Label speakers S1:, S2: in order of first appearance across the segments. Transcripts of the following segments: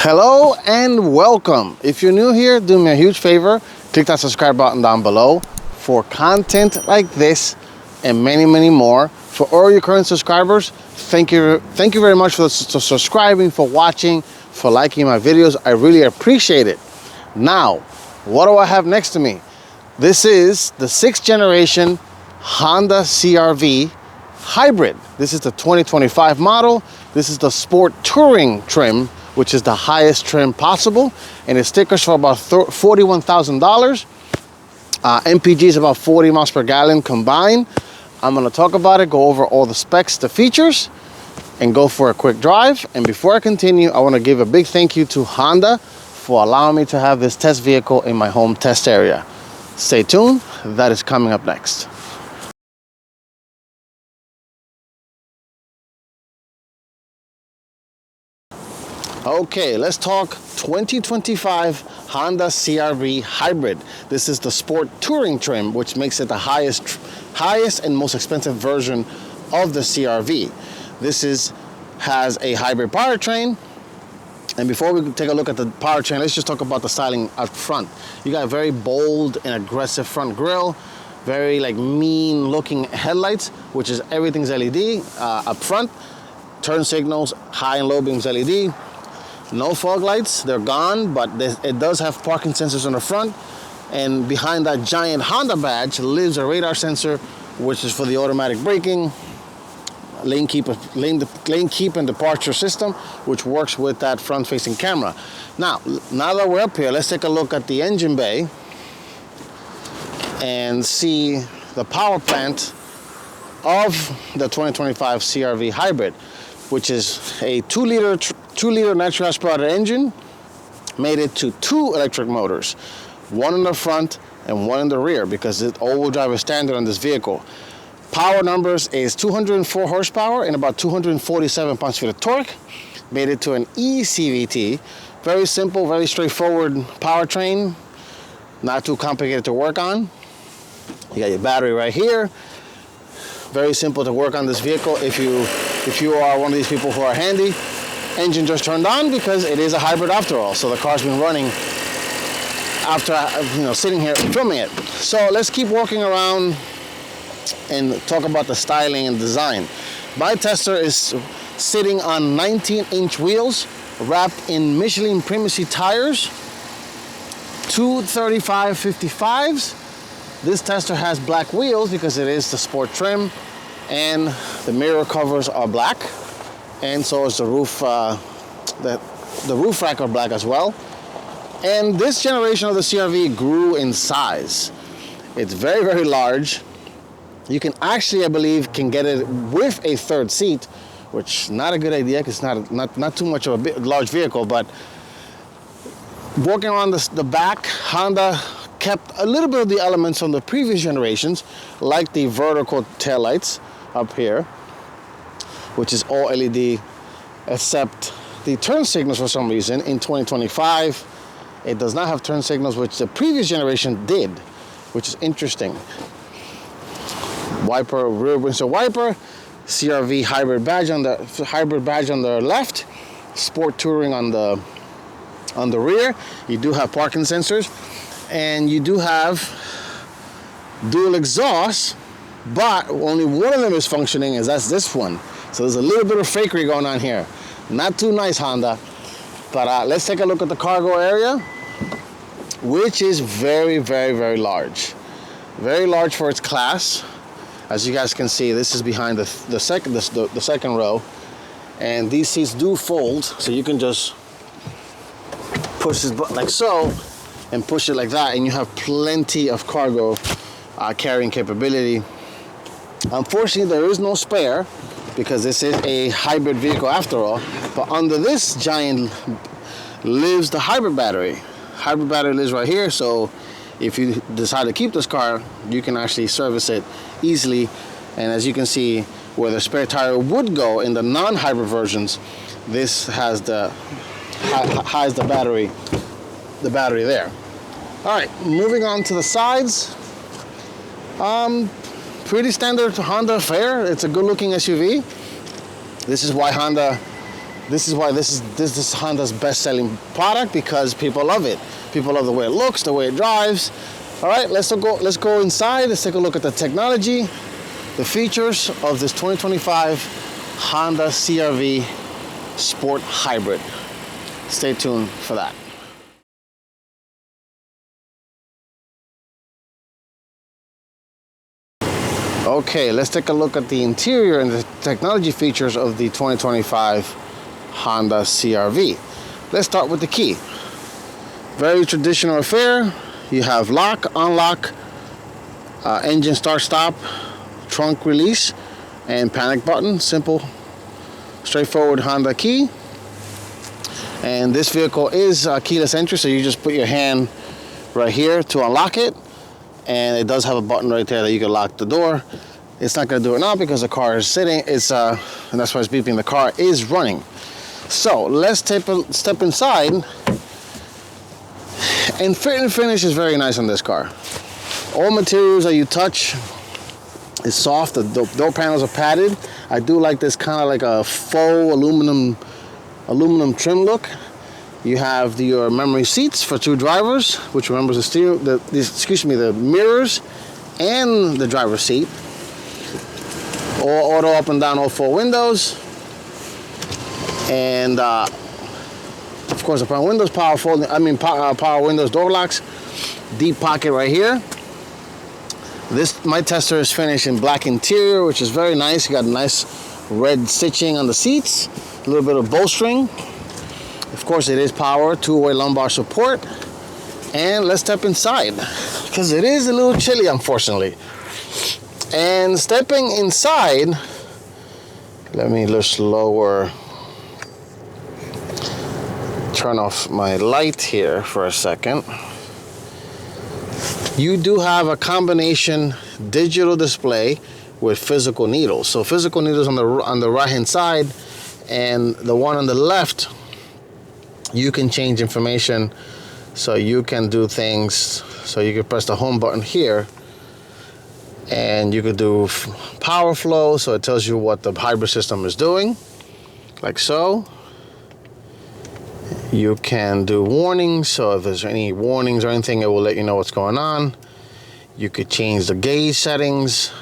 S1: Hello and welcome. If you're new here, do me a huge favor, click that subscribe button down below for content like this and many more. For all your current subscribers, thank you very much for subscribing, for watching, for liking my videos. I really appreciate it. Now, what do I have next to me? This is the 6th generation Honda CR-V hybrid. This is the 2025 model. This is the sport touring trim, which is the highest trim possible, and it stickers for about $41,000. MPG is about 40 miles per gallon combined. I'm gonna talk about it, go over all the specs, the features, and go for a quick drive. And before I continue, I wanna give a big thank you to Honda for allowing me to have this test vehicle in my home test area. Stay tuned, that is coming up next. Okay, let's talk 2025 Honda CR-V hybrid. This is the sport touring trim, which makes it the highest and most expensive version of the CR-V. This has a hybrid powertrain. And before we take a look at the powertrain, let's just talk about the styling up front. You got a very bold and aggressive front grille, very like mean looking headlights, which is everything's LED up front. Turn signals, high and low beams LED. No fog lights, they're gone, but it does have parking sensors on the front. And behind that giant Honda badge lives a radar sensor, which is for the automatic braking, lane keep and departure system, which works with that front-facing camera. Now that we're up here, let's take a look at the engine bay and see the power plant of the 2025 CR-V hybrid, which is a 2-liter natural aspirated engine made it to 2 electric motors, one in the front and one in the rear, because it all-wheel drive is standard on this vehicle. Power numbers is 204 horsepower and about 247 pounds-feet of torque. Made it to an eCVT. Very simple, very straightforward powertrain. Not too complicated to work on. You got your battery right here. Very simple to work on this vehicle if you are one of these people who are handy. Engine just turned on because it is a hybrid after all. So the car's been running after sitting here filming it. So let's keep walking around and talk about the styling and design. My tester is sitting on 19-inch wheels wrapped in Michelin Primacy tires, 235/55s. This tester has black wheels because it is the sport trim, and the mirror covers are black, and so is the roof. The roof rack are black as well. And this generation of the CR-V grew in size. It's very large. You can actually, I believe, get it with a third seat, which not a good idea because it's not too much of a large vehicle. But walking around the back, Honda kept a little bit of the elements from the previous generations, like the vertical taillights up here, which is all LED, except the turn signals for some reason in 2025. It does not have turn signals, which the previous generation did, which is interesting. Wiper, rear windshield wiper, CR-V hybrid badge on the left, sport touring on the rear. You do have parking sensors, and you do have dual exhausts, but only one of them is functioning, and that's this one. So there's a little bit of fakery going on here. Not too nice, Honda. But let's take a look at the cargo area, which is very large. Very large for its class. As you guys can see, this is behind the second row, and these seats do fold, so you can just push this button like so and push it like that, and you have plenty of cargo carrying capability. Unfortunately, there is no spare because this is a hybrid vehicle after all, but under this giant lives the hybrid battery. Hybrid battery lives right here, so if you decide to keep this car, you can actually service it easily. And as you can see, where the spare tire would go in the non-hybrid versions, this has the battery there. All right, moving on to the sides. Pretty standard Honda fare. It's a good-looking SUV. This is why Honda This is why this is Honda's best-selling product, because people love it. People love the way it looks, the way it drives. All right, let's go inside. Let's take a look at the technology, the features of this 2025 Honda CR-V Sport Hybrid. Stay tuned for that. Okay, let's take a look at the interior and the technology features of the 2025 Honda CR-V. Let's start with the key. Very traditional affair. You have lock, unlock, engine start stop, trunk release, and panic button. Simple, straightforward Honda key. And this vehicle is keyless entry, so you just put your hand right here to unlock it. And it does have a button right there that you can lock the door. It's not going to do it now because the car is sitting. And that's why it's beeping. The car is running. So let's step inside. And fit and finish is very nice on this car. All materials that you touch is soft. The door panels are padded. I do like this kind of like a faux aluminum trim look. You have your memory seats for two drivers, which remembers the mirrors and the driver's seat. All auto up and down all four windows. And of course, the power windows, power windows, door locks. Deep pocket right here. My tester is finished in black interior, which is very nice. You got nice red stitching on the seats, a little bit of bolstering. Of course, it is power, two-way lumbar support. And let's step inside, because it is a little chilly, unfortunately. And stepping inside, let me just turn off my light here for a second. You do have a combination digital display with physical needles. So physical needles on the right-hand side, and the one on the left, you can change information, so you can do things. So you can press the home button here, and you could do power flow, so it tells you what the hybrid system is doing, like so. You can do warnings, so if there's any warnings or anything, it will let you know what's going on. You could change the gauge settings,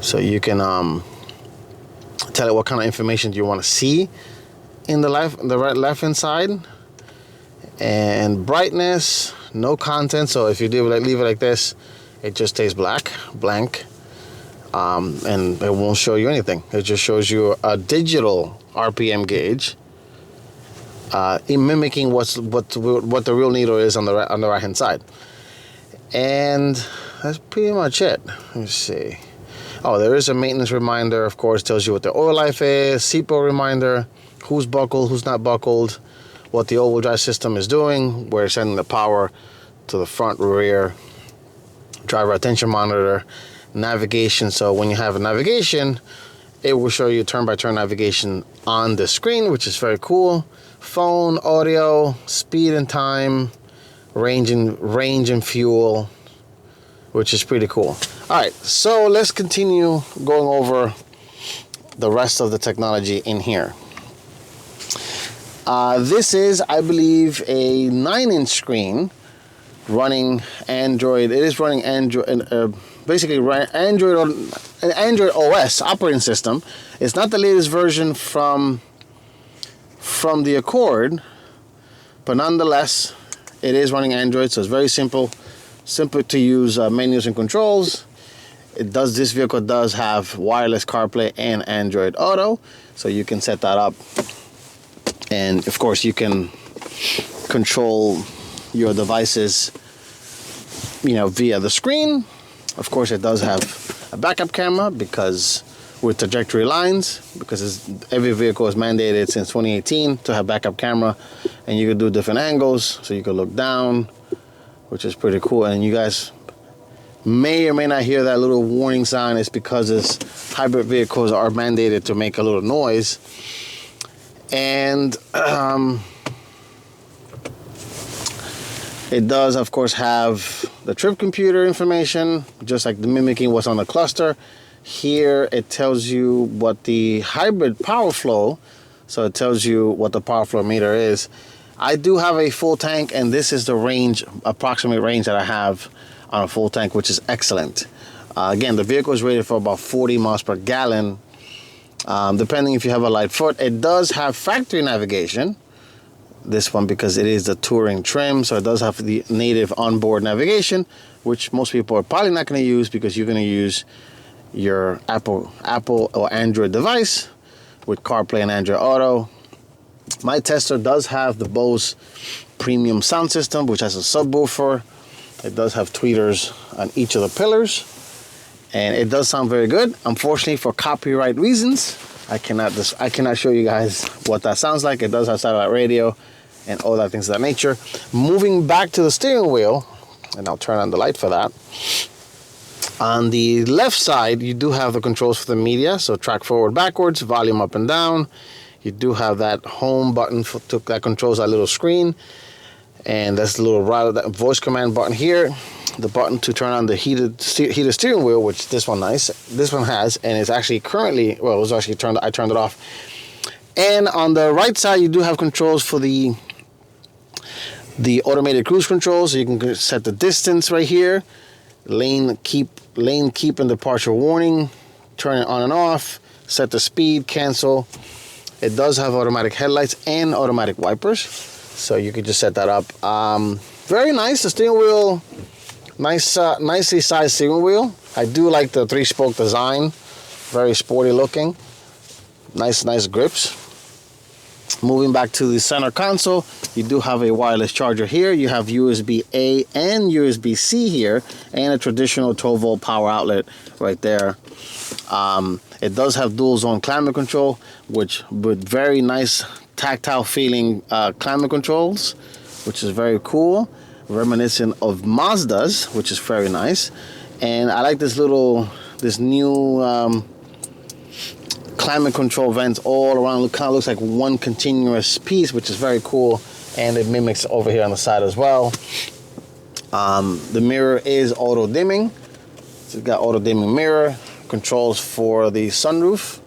S1: so you can tell it what kind of information do you want to see in the left-hand side. And brightness, no content, so if you leave it like this, it just stays blank, and it won't show you anything. It just shows you a digital RPM gauge, in mimicking what the real needle is on the right-hand side. And that's pretty much it. Let me see. Oh, there is a maintenance reminder, of course, tells you what the oil life is, seatbelt reminder, who's buckled, who's not buckled, what the all-wheel drive system is doing, where it's sending the power to the front, rear, driver attention monitor, navigation. So when you have a navigation, it will show you turn-by-turn navigation on the screen, which is very cool. Phone, audio, speed and time, range and fuel, which is pretty cool. All right, so let's continue going over the rest of the technology in here. This is, I believe, a 9-inch screen running Android. It is running Android, basically an Android OS operating system. It's not the latest version from the Accord, but nonetheless, it is running Android, so it's very simple to use menus and controls. This vehicle does have wireless CarPlay and Android Auto, so you can set that up. And of course, you can control your devices, via the screen. Of course, it does have a backup camera with trajectory lines, because every vehicle is mandated since 2018 to have backup camera, and you can do different angles, so you can look down, which is pretty cool. And you guys may or may not hear that little warning sign. It's because this hybrid vehicles are mandated to make a little noise. And it does, of course, have the trip computer information, just like mimicking what's on the cluster. Here it tells you what the hybrid power flow so it tells you what the power flow meter is. I do have a full tank, and this is the range, approximate range that I have on a full tank, which is excellent. Again, the vehicle is rated for about 40 miles per gallon. Depending if you have a light foot. It does have factory navigation, this one, because it is the touring trim, so it does have the native onboard navigation, which most people are probably not going to use because you're going to use your Apple or Android device with CarPlay and Android Auto. My Tesla does have the Bose premium sound system, which has a subwoofer. It does have tweeters on each of the pillars, and it does sound very good. Unfortunately, for copyright reasons, I cannot show you guys what that sounds like. It does have satellite radio and all that things of that nature. Moving back to the steering wheel, and I'll turn on the light for that. On the left side, you do have the controls for the media, so track forward, backwards, volume up and down. You do have that home button that controls that little screen, and that's the little that voice command button here. The button to turn on the heated steering wheel, which this one has, and it's actually currently, well, it was actually I turned it off. And on the right side, you do have controls for the automated cruise control, so you can set the distance right here, lane keep and departure warning, turn it on and off, set the speed, cancel. It does have automatic headlights and automatic wipers, so you could just set that up. Very nice. The steering wheel, nicely sized steering wheel. I do like the 3-spoke design, very sporty looking. Nice grips. Moving back to the center console, you do have a wireless charger here. You have USB-A and USB-C here, and a traditional 12-volt power outlet right there. It does have dual zone climate control, with very nice tactile feeling climate controls, which is very cool, reminiscent of Mazda's, which is very nice. And I like this new climate control vents all around. It kind of looks like one continuous piece, which is very cool, and it mimics over here on the side as well. The mirror is auto dimming, so you've got auto dimming mirror. Controls for the sunroof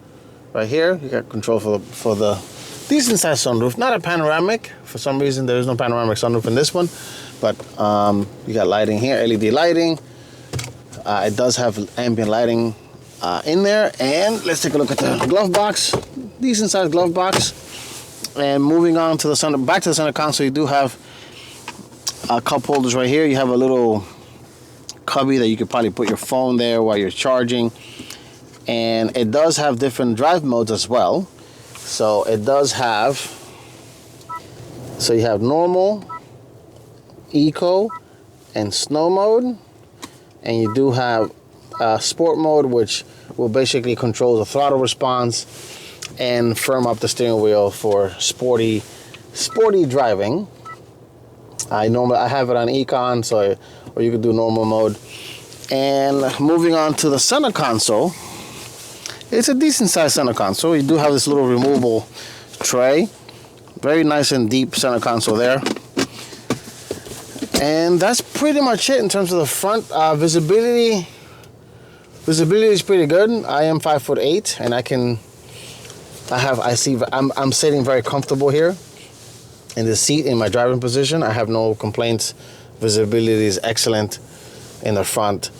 S1: right here. You got control for the decent sized sunroof, not a panoramic. For some reason there is no panoramic sunroof in this one, but you got lighting here, LED lighting. It does have ambient lighting in there. And let's take a look at the glove box. Decent sized glove box. And moving on to back to the center console, you do have cup holders right here. You have a little cubby that you could probably put your phone there while you're charging, and it does have different drive modes as well. So it does have, so you have normal, eco, and snow mode, and you do have sport mode, which will basically control the throttle response and firm up the steering wheel for sporty driving. I have it on econ, so or you could do normal mode. And moving on to the center console, it's a decent sized center console. You do have this little removable tray, very nice and deep center console there. And that's pretty much it in terms of the front. Visibility is pretty good. I am 5'8", and I'm sitting very comfortable here in the seat in my driving position. I have no complaints. Visibility is excellent in the front.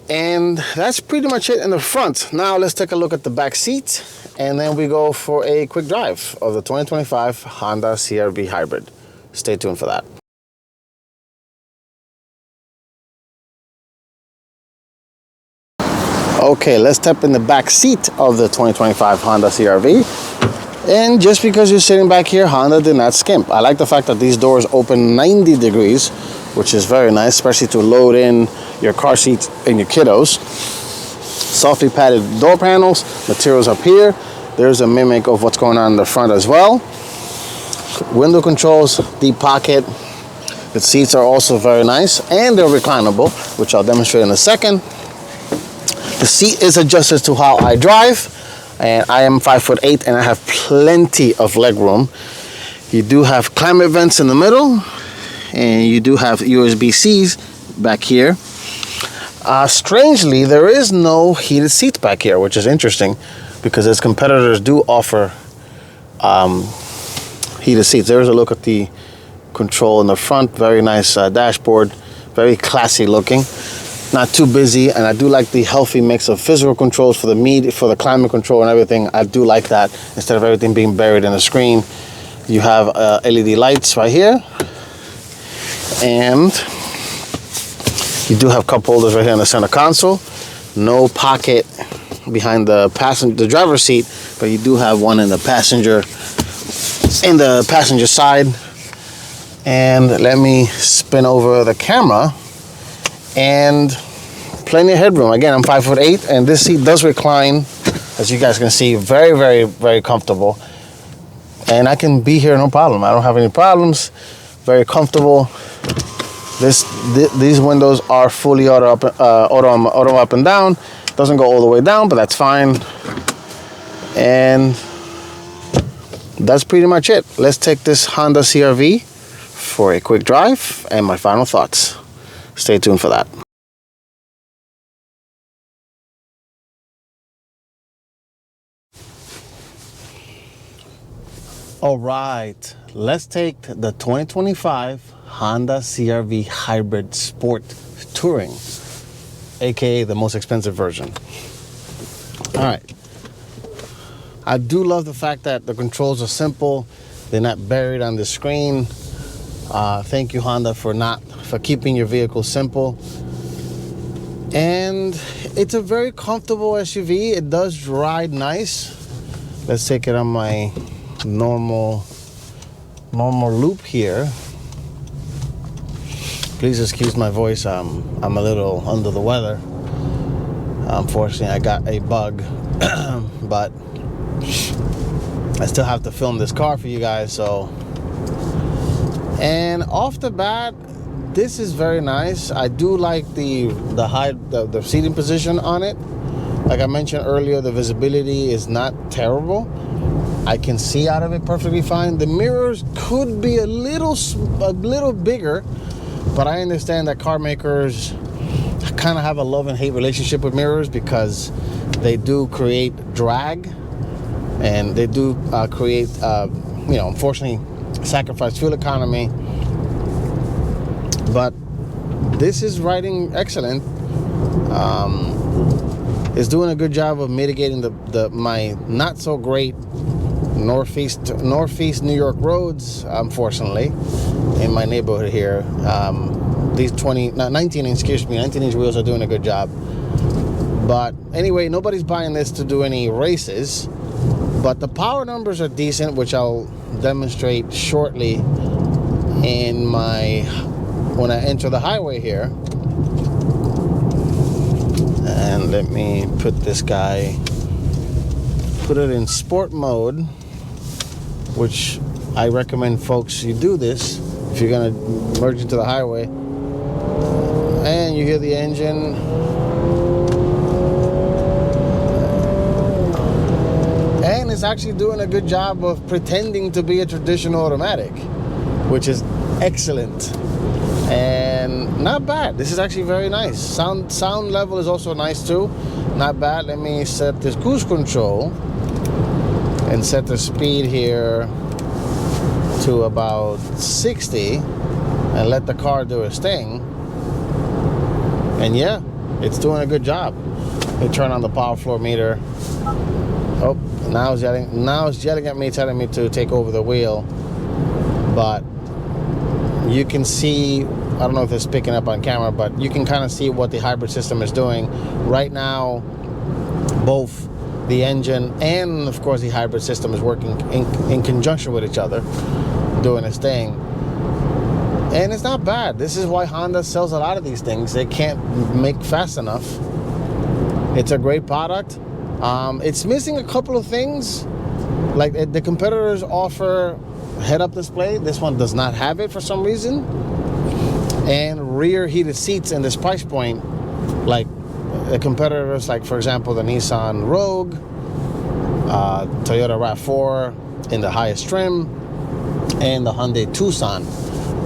S1: And that's pretty much it in the front. Now let's take a look at the back seat, and then we go for a quick drive of the 2025 Honda CR-V Hybrid. Stay tuned for that. Okay, let's step in the back seat of the 2025 Honda CR-V. And just because you're sitting back here, Honda did not skimp. I like the fact that these doors open 90 degrees, which is very nice, especially to load in your car seats and your kiddos. Softly padded door panels, materials up here. There's a mimic of what's going on in the front as well. Window controls, deep pocket. The seats are also very nice, and they're reclinable, which I'll demonstrate in a second. The seat is adjusted to how I drive, and I am 5'8", and I have plenty of leg room. You do have climate vents in the middle, and you do have USB-Cs back here. Strangely, there is no heated seats back here, which is interesting, because its competitors do offer heated seats. There's a look at the control in the front. Very nice dashboard, very classy looking, not too busy. And I do like the healthy mix of physical controls for the climate control and everything. I do like that, instead of everything being buried in the screen. You have LED lights right here, and you do have cup holders right here in the center console. No pocket behind the driver's seat, but you do have one in the passenger side. And let me spin over the camera, and plenty of headroom. Again, I'm 5'8", and this seat does recline, as you guys can see, very, very, very comfortable. And I can be here no problem. I don't have any problems. Very comfortable. These windows are fully auto up and down. Doesn't go all the way down, but that's fine. And that's pretty much it. Let's take this Honda CR-V for a quick drive and my final thoughts. Stay tuned for that. All right, let's take the 2025 Honda CR-V Hybrid Sport Touring, aka the most expensive version. All right, I do love the fact that the controls are simple. They're not buried on the screen. Thank you, Honda, for keeping your vehicle simple. And it's a very comfortable SUV. It does ride nice. Let's take it on my normal loop here. Please excuse my voice. I'm a little under the weather. Unfortunately, I got a bug, but I still have to film this car for you guys. So, and off the bat, this is very nice. I do like the seating position on it. Like I mentioned earlier, the visibility is not terrible. I can see out of it perfectly fine. The mirrors could be a little bigger, but I understand that car makers kind of have a love and hate relationship with mirrors, because they do create drag, and they do create, unfortunately, sacrifice fuel economy. But this is riding excellent. It's doing a good job of mitigating my not so great northeast New York roads, unfortunately, in my neighborhood here. These 19-inch wheels are doing a good job. But anyway, nobody's buying this to do any races, but the power numbers are decent, which I'll demonstrate shortly when I enter the highway here. And let me put it in sport mode, which I recommend folks you do this if you're gonna merge into the highway. And you hear the engine. And it's actually doing a good job of pretending to be a traditional automatic, which is excellent. And not bad. This is actually very nice. Sound level is also nice too. Not bad. Let me set this cruise control and set the speed here to about 60 and let the car do its thing. And yeah, it's doing a good job. Let me turn on the power floor meter. Oh, now it's yelling at me, telling me to take over the wheel. But you can see, I don't know if it's picking up on camera, but you can kind of see what the hybrid system is doing. Right now, both the engine and, of course, the hybrid system is working in conjunction with each other, doing its thing. And it's not bad. This is why Honda sells a lot of these things. They can't make fast enough. It's a great product. It's missing a couple of things. Like the competitors offer head-up display. This one does not have it for some reason. And rear heated seats in this price point, like the competitors, like for example the Nissan Rogue, Toyota RAV4 in the highest trim, and the Hyundai Tucson,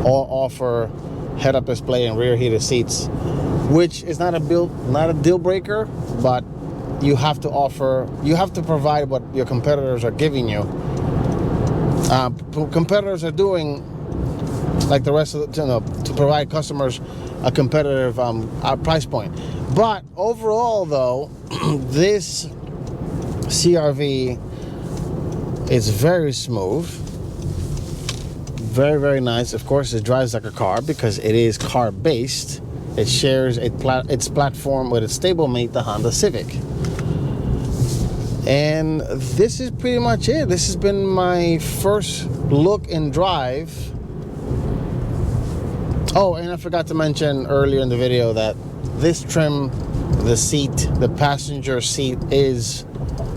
S1: all offer head-up display and rear heated seats, which is not a deal breaker, but you have to provide what your competitors are giving you. competitors are doing, like the rest of the, to provide customers a competitive price point. But overall, though, this CRV is very smooth, very, very nice. Of course, it drives like a car because it is car based. It shares its platform with its stablemate, the Honda Civic. And this is pretty much it. This has been my first look and drive. Oh, and I forgot to mention earlier in the video that this trim, the seat, the passenger seat is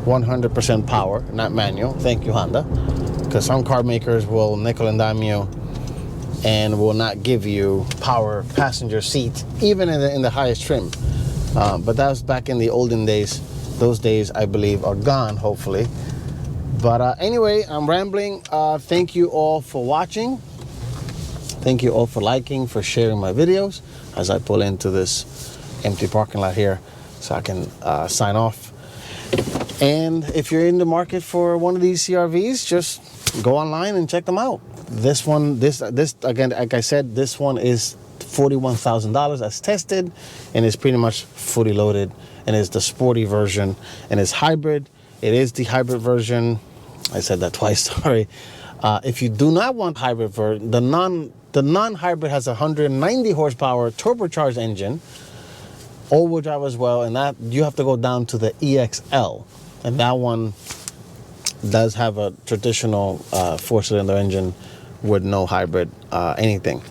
S1: 100% power, not manual. Thank you, Honda. Because some car makers will nickel and dime you and will not give you power passenger seat, even in the highest trim. But that was back in the olden days. Those days, I believe, are gone, hopefully. But anyway, I'm rambling. Thank you all for watching. Thank you all for liking, for sharing my videos as I pull into this empty parking lot here so I can sign off. And if you're in the market for one of these CRVs, just go online and check them out. This one, this again, like I said, this one is $41,000 as tested, and it's pretty much fully loaded, and it's the sporty version, and it's hybrid. It is the hybrid version. I said that twice, sorry. If you do not want hybrid version, the non-hybrid has a 190 horsepower turbocharged engine, all-wheel drive as well, and that you have to go down to the EXL, and that one does have a traditional four-cylinder engine with no hybrid anything.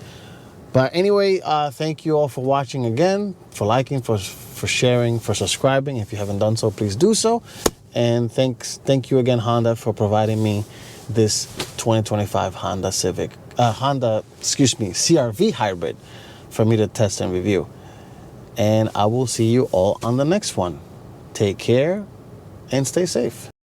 S1: But anyway, thank you all for watching again, for liking, for sharing, for subscribing. If you haven't done so, please do so. And thank you again, Honda, for providing me this 2025 Honda CRV hybrid for me to test and review. And I will see you all on the next one. Take care and stay safe.